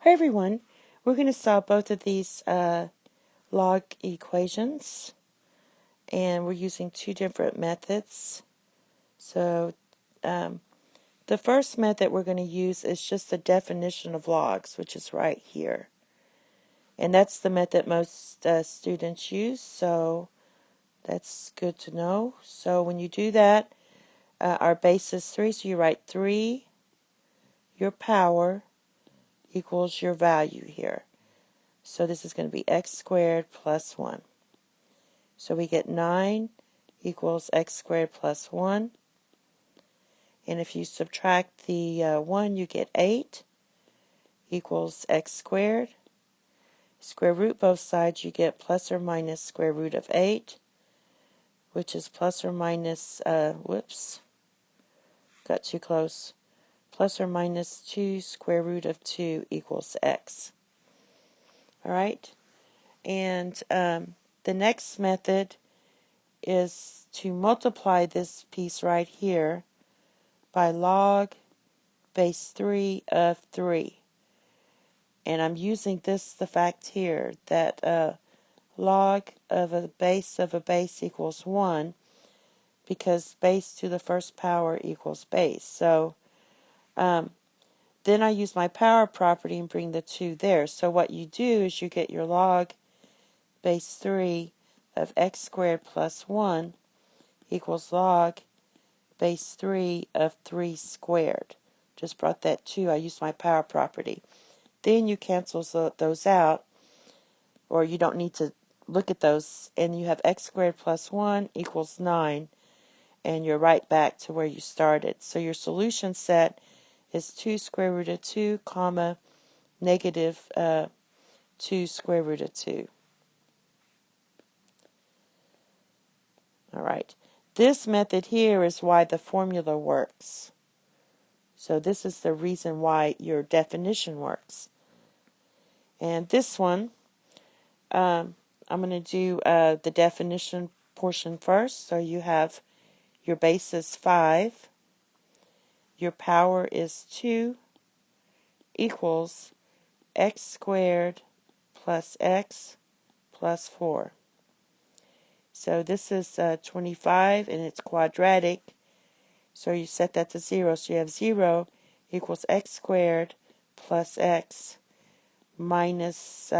Hi everyone, we're going to solve both of these log equations, and we're using two different methods. So the first method we're going to use is just the definition of logs, which is right here. And that's the method most students use, so that's good to know. So when you do that, our base is 3, so you write 3, your power equals your value here. So this is going to be x squared plus 1. So we get 9 equals x squared plus 1. And if you subtract the 1, you get 8 equals x squared. Square root both sides, you get plus or minus square root of 8, which is plus or minus, whoops, got too close, plus or minus 2 square root of 2 equals x. All right, and the next method is to multiply this piece right here by log base 3 of 3. And I'm using the fact here that log of a base equals 1, because base to the first power equals base. So then I use my power property and bring the 2 there. So what you do is you get your log base 3 of x squared plus 1 equals log base 3 of 3 squared. Just brought that 2. I used my power property. Then you cancel those out, or you don't need to look at those, and you have x squared plus 1 equals 9, and you're right back to where you started. So your solution set is 2 square root of 2, comma, negative 2 square root of 2. All right. This method here is why the formula works. So this is the reason why your definition works. And this one, I'm going to do the definition portion first. So you have your base is 5, your power is 2, equals x squared plus x plus 4. So this is 25, and it's quadratic. So you set that to 0. So you have 0 equals x squared plus x minus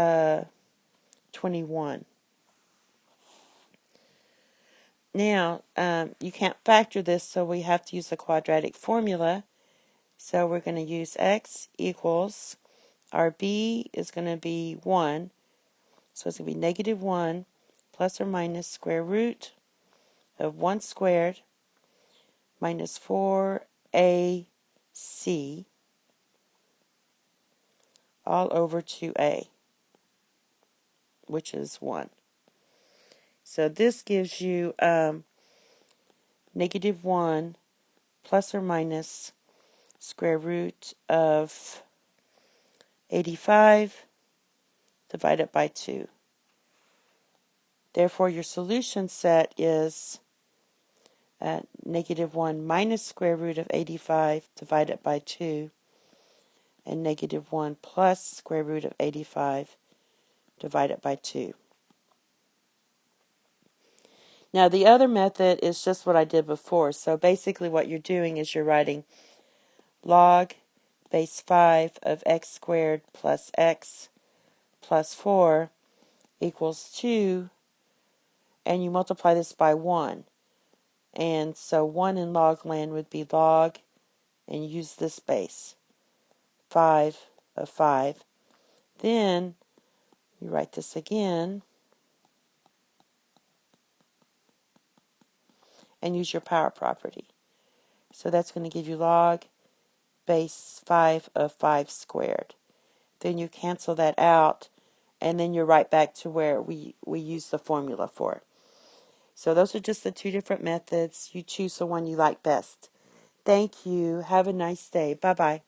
21. Now, you can't factor this, so we have to use the quadratic formula. So we're going to use x equals, our b is going to be 1. So it's going to be negative 1 plus or minus square root of 1 squared minus 4ac all over 2a, which is 1. So this gives you negative 1 plus or minus square root of 85 divided by 2. Therefore, your solution set is negative 1 minus square root of 85 divided by 2, and negative 1 plus square root of 85 divided by 2. Now, the other method is just what I did before. So basically what you're doing is you're writing log base 5 of x squared plus x plus 4 equals 2, and you multiply this by 1. And so 1 in log land would be log, and use this base, 5 of 5. Then you write this again, and use your power property. So that's going to give you log base 5 of 5 squared. Then you cancel that out, and then you're right back to where we use the formula for. So those are just the two different methods. You choose the one you like best. Thank you. Have a nice day. Bye-bye.